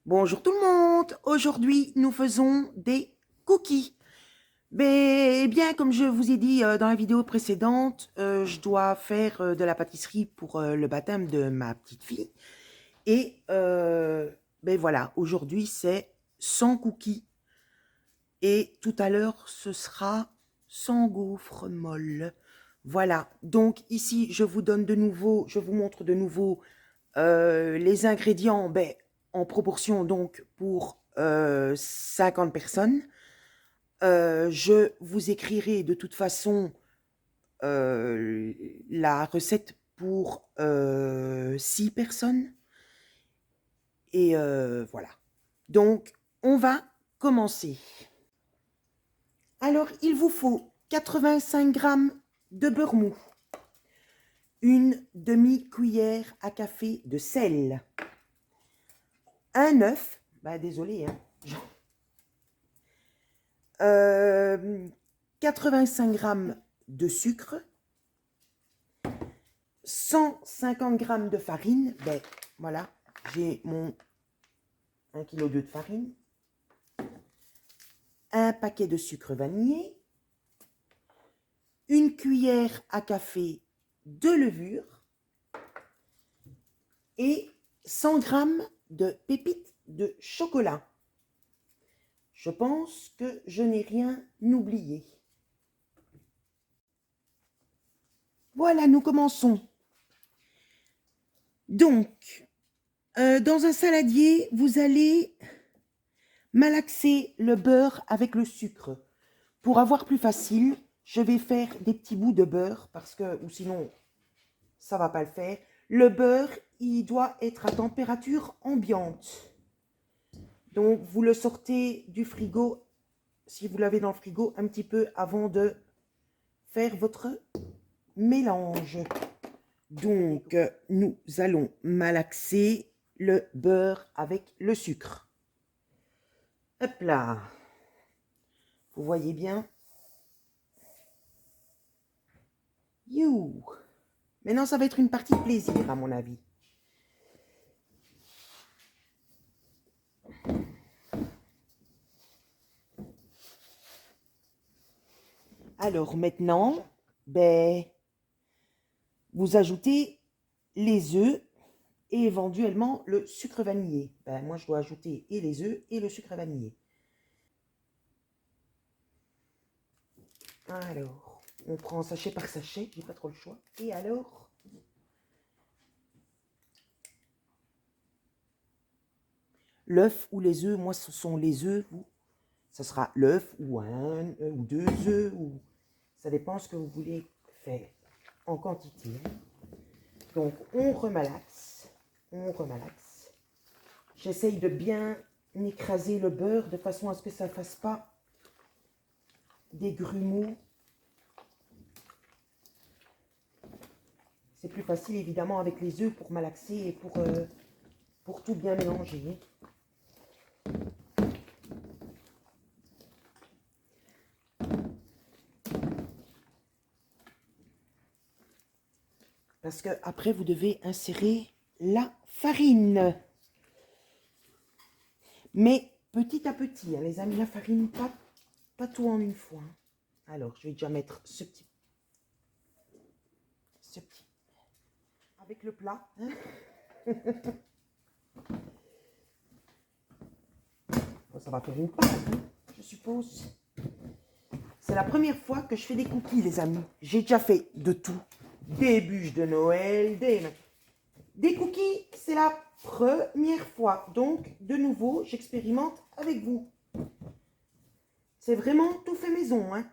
Bonjour tout le monde, aujourd'hui nous faisons des cookies. Mais eh bien, comme je vous ai dit dans la vidéo précédente, je dois faire de la pâtisserie pour le baptême de ma petite fille. Et ben voilà, aujourd'hui c'est sans cookies. Et tout à l'heure ce sera sans gaufres molles. Voilà, donc ici je vous donne de nouveau, je vous montre de nouveau les ingrédients en proportion donc pour 50 personnes. Je vous écrirai de toute façon euh, la recette pour 6 personnes. Et voilà. Donc, on va commencer. Alors, il vous faut 85 grammes de beurre mou, une demi-cuillère à café de sel, un œuf, désolé, hein, 85 grammes de sucre, 150 grammes de farine, voilà, j'ai mon 1,2 kg de farine, un paquet de sucre vanillé, une cuillère à café de levure et 100 grammes de pépites de chocolat. Je pense que je n'ai rien oublié. Voilà, nous commençons. Donc, dans un saladier, vous allez malaxer le beurre avec le sucre. Pour avoir plus facile, je vais faire des petits bouts de beurre parce que, ou sinon, ça va pas le faire. Le beurre, il doit être à température ambiante. Donc, vous le sortez du frigo, si vous l'avez dans le frigo, un petit peu avant de faire votre mélange. Donc, nous allons malaxer le beurre avec le sucre. Hop là. Vous voyez bien. You. Maintenant, ça va être une partie de plaisir, à mon avis. Alors maintenant, vous ajoutez les œufs et éventuellement le sucre vanillé. Moi, je dois ajouter et les œufs et le sucre vanillé. Alors, on prend sachet par sachet, j'ai pas trop le choix. Et alors, l'œuf ou les œufs, moi ce sont les œufs, ça sera l'œuf ou un ou deux œufs, ou ça dépend ce que vous voulez faire en quantité. Donc on remalaxe, on remalaxe. J'essaye de bien écraser le beurre de façon à ce que ça ne fasse pas des grumeaux. C'est plus facile évidemment avec les œufs pour malaxer et pour tout bien mélanger. Parce que après vous devez insérer la farine. Mais petit à petit, hein, les amis, la farine, pas tout en une fois. Alors, je vais déjà mettre ce petit. Avec le plat. Hein. Ça va faire une pâte, hein, je suppose. C'est la première fois que je fais des cookies, les amis. J'ai déjà fait de tout. Des bûches de Noël, des cookies, c'est la première fois. Donc, de nouveau, j'expérimente avec vous. C'est vraiment tout fait maison, hein.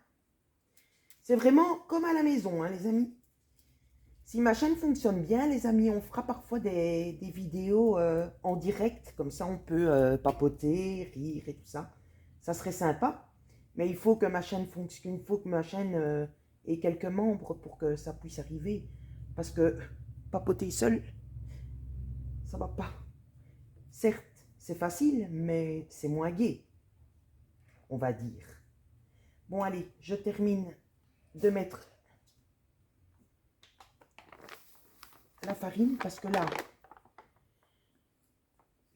C'est vraiment comme à la maison, hein, les amis. Si ma chaîne fonctionne bien, les amis, on fera parfois des vidéos en direct. Comme ça, on peut papoter, rire et tout ça. Ça serait sympa. Mais il faut que ma chaîne fonctionne, il faut que ma chaîne ait quelques membres pour que ça puisse arriver. Parce que papoter seul, ça va pas. Certes, c'est facile, mais c'est moins gai, on va dire. Bon, allez, je termine de mettre la farine parce que là,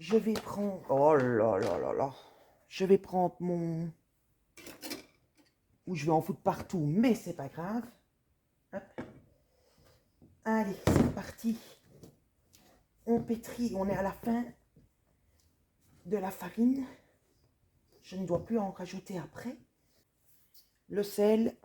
je vais prendre... Oh là là là là. Je vais prendre mon... Ou je vais en foutre partout, mais c'est pas grave. Hop. Allez, c'est parti. On pétrit, on est à la fin de la farine. Je ne dois plus en rajouter après. Le sel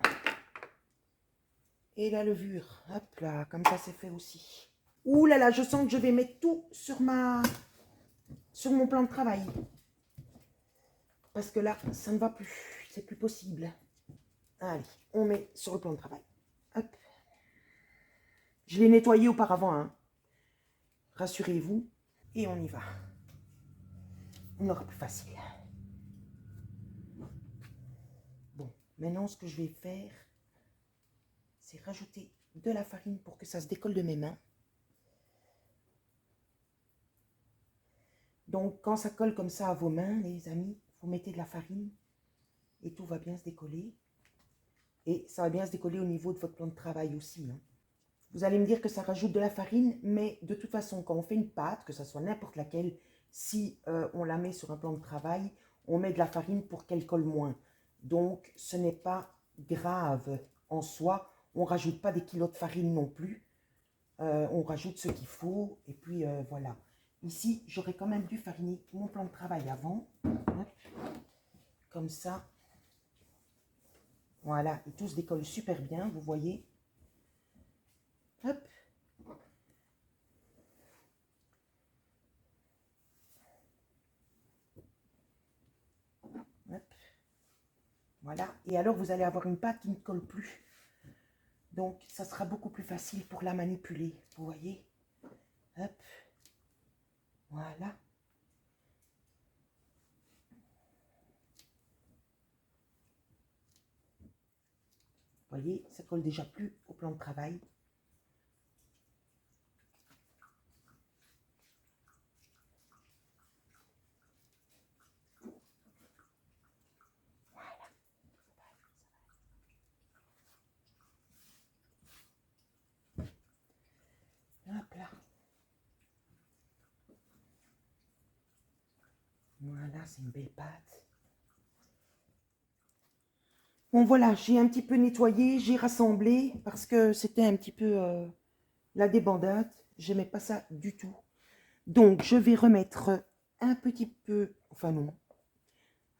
et la levure. Hop là, comme ça c'est fait aussi. Ouh là là, je sens que je vais mettre tout sur mon plan de travail. Parce que là, ça ne va plus. C'est plus possible. Allez, on met sur le plan de travail. Hop. Je l'ai nettoyé auparavant, hein. Rassurez-vous. Et on y va. On aura plus facile. Bon, maintenant ce que je vais faire, c'est rajouter de la farine pour que ça se décolle de mes mains. Donc, quand ça colle comme ça à vos mains, les amis, vous mettez de la farine et tout va bien se décoller. Et ça va bien se décoller au niveau de votre plan de travail aussi, hein. Vous allez me dire que ça rajoute de la farine, mais de toute façon, quand on fait une pâte, que ce soit n'importe laquelle, si on la met sur un plan de travail, on met de la farine pour qu'elle colle moins. Donc, ce n'est pas grave en soi. On ne rajoute pas des kilos de farine non plus. On rajoute ce qu'il faut et puis voilà. Ici, j'aurais quand même dû fariner mon plan de travail avant. Comme ça. Voilà, et tout se décolle super bien, vous voyez. Hop. Hop. Voilà, et alors vous allez avoir une pâte qui ne colle plus. Donc, ça sera beaucoup plus facile pour la manipuler, vous voyez. Hop. Voilà. Vous voyez, ça colle déjà plus au plan de travail. Hop là. Voilà, c'est une belle pâte. Bon voilà, j'ai un petit peu nettoyé, j'ai rassemblé parce que c'était un petit peu la débandade. J'aimais pas ça du tout. Donc je vais remettre un petit peu, enfin non,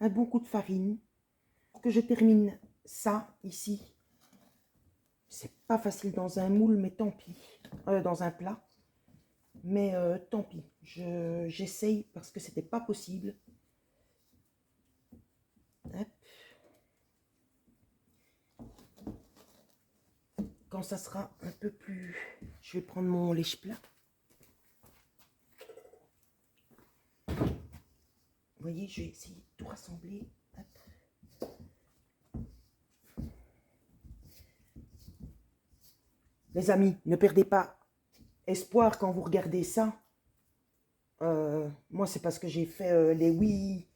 un bon coup de farine pour que je termine ça ici. C'est pas facile dans un moule, mais tant pis. Dans un plat. Mais tant pis. J'essaye parce que c'était pas possible. Hop. Quand ça sera un peu plus... Je vais prendre mon lèche-plat. Vous voyez, je vais essayer de tout rassembler. Hop. Les amis, ne perdez pas espoir quand vous regardez ça. Moi, c'est parce que j'ai fait les 8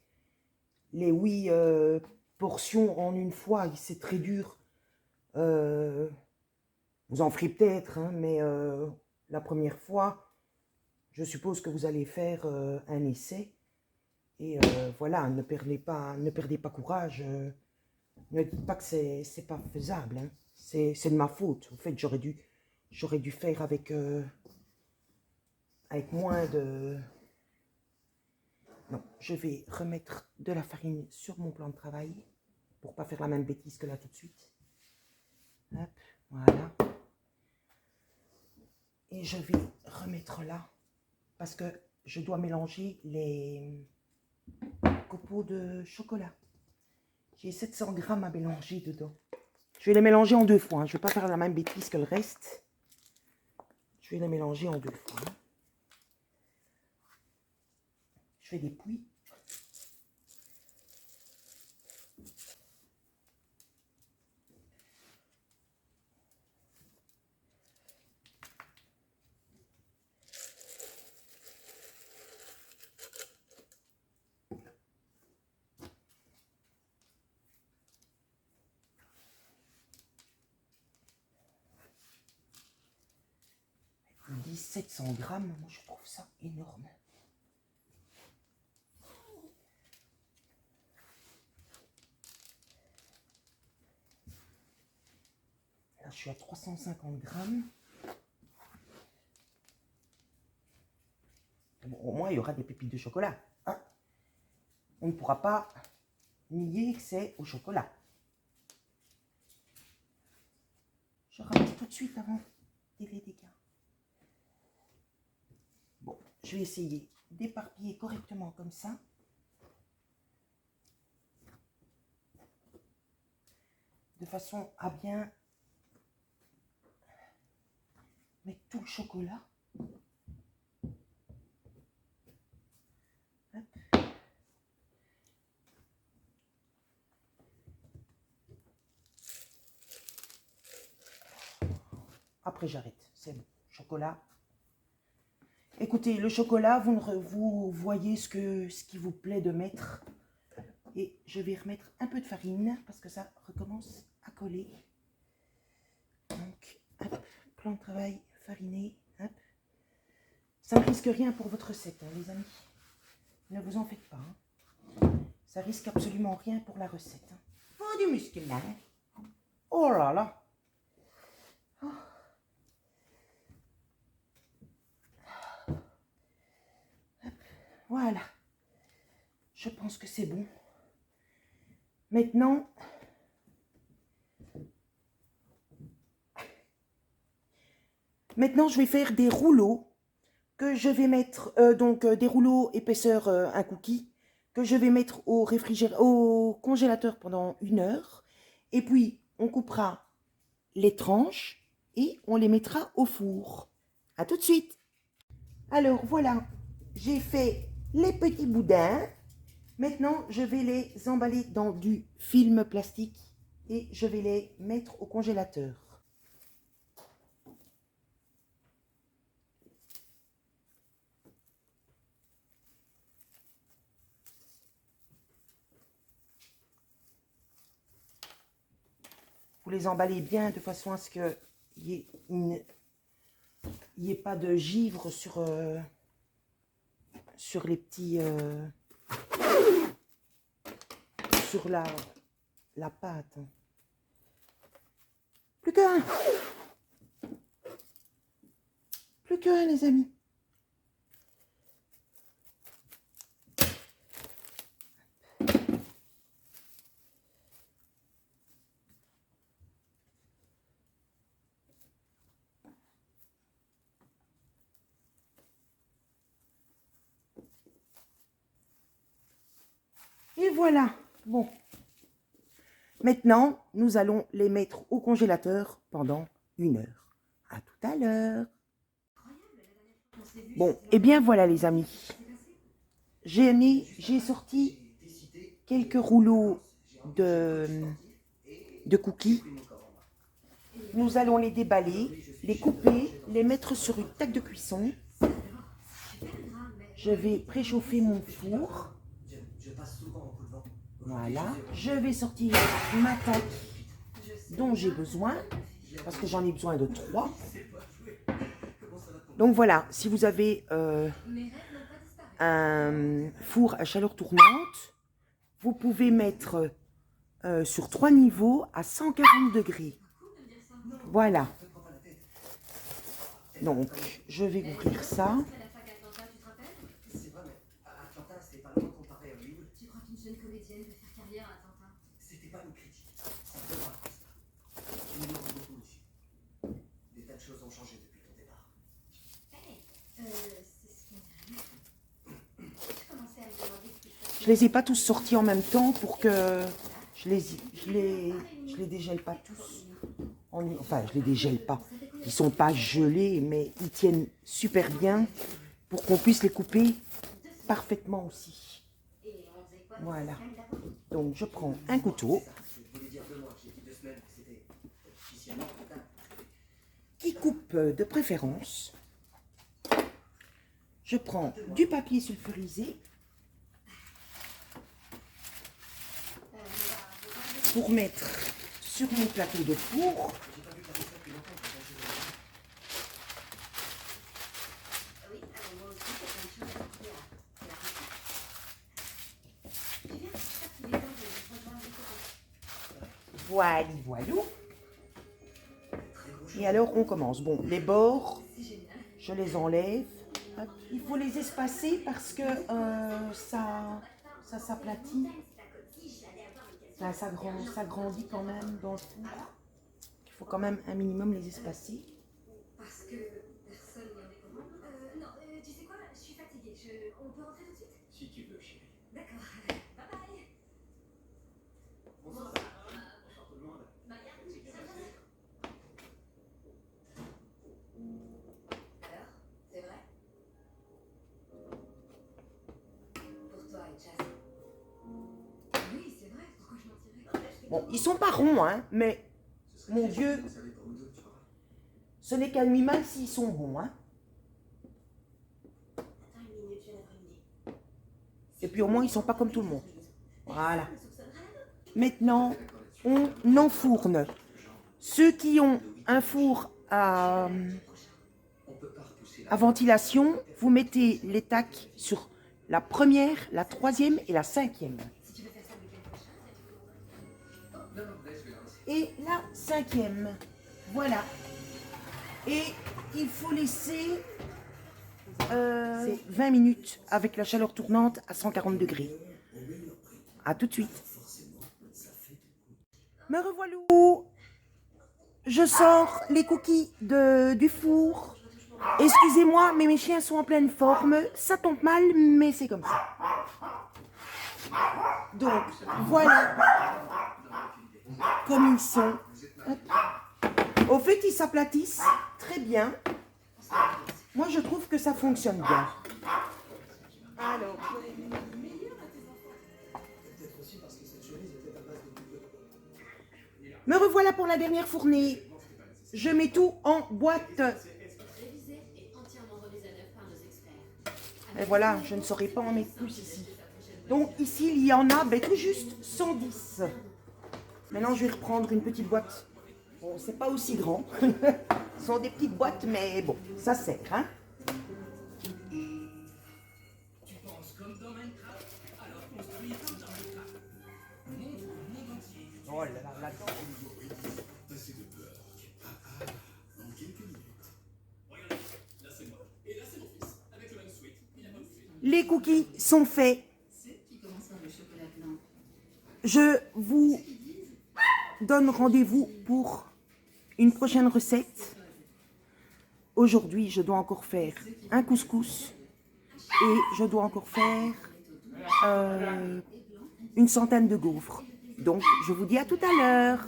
portions en une fois. C'est très dur. Vous en ferez peut-être, hein, mais la première fois, je suppose que vous allez faire un essai. Et voilà, ne perdez pas courage. Ne dites pas que c'est pas faisable, hein. C'est de ma faute. En fait, j'aurais dû faire avec moins de... Non, je vais remettre de la farine sur mon plan de travail pour pas faire la même bêtise que là tout de suite. Hop, voilà. Et je vais remettre là parce que je dois mélanger les copeaux de chocolat. J'ai 700 grammes à mélanger dedans. Je vais les mélanger en 2 fois. Hein. Je ne vais pas faire la même bêtise que le reste. Je vais les mélanger en 2 fois. Hein. Je fais des pouilles. Je dis 700 grammes, moi je trouve ça énorme. je suis à 350 grammes. Bon, au moins, il y aura des pépites de chocolat. Hein. On ne pourra pas nier que c'est au chocolat. Je ramasse tout de suite avant les dégâts. Bon, je vais essayer d'éparpiller correctement comme ça. De façon à bien mettre tout le chocolat. Hop. Après j'arrête, c'est bon. Chocolat. Écoutez, le chocolat, vous voyez ce qui vous plaît de mettre. Et je vais remettre un peu de farine parce que ça recommence à coller. Donc, hop, plan de travail fariné. Hop. Ça ne risque rien pour votre recette, hein, les amis. Ne vous en faites pas. Hein. Ça risque absolument rien pour la recette. Hein. Oh, du muscle là. Hein. Oh là là. Oh. Voilà. Je pense que c'est bon. Maintenant, je vais faire des rouleaux que je vais mettre, des rouleaux épaisseur un cookie, que je vais mettre au congélateur pendant 1 heure. Et puis, on coupera les tranches et on les mettra au four. À tout de suite. Alors, voilà, j'ai fait les petits boudins. Maintenant, je vais les emballer dans du film plastique et je vais les mettre au congélateur. Vous les emballez bien de façon à ce qu'il n'y ait pas de givre sur les petits... sur la pâte. Plus qu'un. Plus qu'un, les amis. Et voilà. Bon. Maintenant, nous allons les mettre au congélateur pendant 1 heure. À tout à l'heure. Bon, et bien voilà les amis. J'ai sorti quelques rouleaux de cookies. Nous allons les déballer, les couper, les mettre sur une taque de cuisson. Je vais préchauffer mon four. Voilà. Je vais sortir ma taque dont j'ai besoin, parce que j'en ai besoin de 3. Donc voilà, si vous avez un four à chaleur tournante, vous pouvez mettre sur 3 niveaux à 140 degrés. Voilà. Donc, je vais ouvrir ça. C'était pas une critique. Tu m'énerves beaucoup aussi. Des tas de choses ont changé depuis ton départ. Je les ai pas tous sortis en même temps pour que je les dégèle pas tous. Enfin, je les dégèle pas. Ils sont pas gelés, mais ils tiennent super bien pour qu'on puisse les couper parfaitement aussi. Voilà. Donc, je prends un couteau qui coupe de préférence. Je prends du papier sulfurisé pour mettre sur mon plateau de four. Voilà, voilà. Et alors, on commence. Bon, les bords, je les enlève. Hop. Il faut les espacer parce que ça s'aplatit. Ça grandit quand même dans le four. Il faut quand même un minimum les espacer. Parce que personne n'y en est comment. Non, tu sais quoi, je suis fatiguée. On peut rentrer tout de suite? Si tu veux, chérie. D'accord. Bye bye. Bonsoir. Bonsoir tout le monde. C'est bien passé. Alors, c'est vrai? Pour toi et Chaz. Oui, c'est vrai. Pourquoi je mentirais? Bon, ils sont pas ronds, hein, mais mon Dieu, ce n'est qu'à mi-mal s'ils sont bons, hein. Attends une minute, je viens d'avoir une idée. Et puis au moins, ils sont pas comme tout le monde. Voilà. Maintenant, on enfourne. Ceux qui ont un four à ventilation, vous mettez les tacs sur la première, la troisième et la cinquième. Et la cinquième. Voilà. Et il faut laisser 20 minutes avec la chaleur tournante à 140 degrés. A tout de suite. Me revoilà. Je sors les cookies du four. Excusez-moi, mais mes chiens sont en pleine forme. Ça tombe mal, mais c'est comme ça. Donc, voilà comme ils sont. Hop. Au fait, ils s'aplatissent très bien. Moi, je trouve que ça fonctionne bien. Alors, me revoilà pour la dernière fournée. Je mets tout en boîte. Révisé et entièrement remis à neuf par nos experts. Et voilà, je ne saurais pas en mettre plus ici. Donc ici, il y en a tout juste 110. Maintenant, je vais reprendre une petite boîte. Bon, c'est pas aussi grand. Ce sont des petites boîtes, mais bon, ça sert, hein. Tu penses comme dans Minecraft, alors construis comme dans Minecraft. Montre au monde entier. Oh là là, là-dedans. Assez de peur. En quelques minutes. Regardez, là c'est moi. Et là c'est mon fils. Avec le même sweat. Il a pas bougé. Les cookies sont faits. C'est qui commence par le chocolat blanc. Je vous donne rendez-vous pour une prochaine recette. Aujourd'hui, je dois encore faire un couscous et je dois encore faire une centaine de gaufres. Donc, je vous dis à tout à l'heure.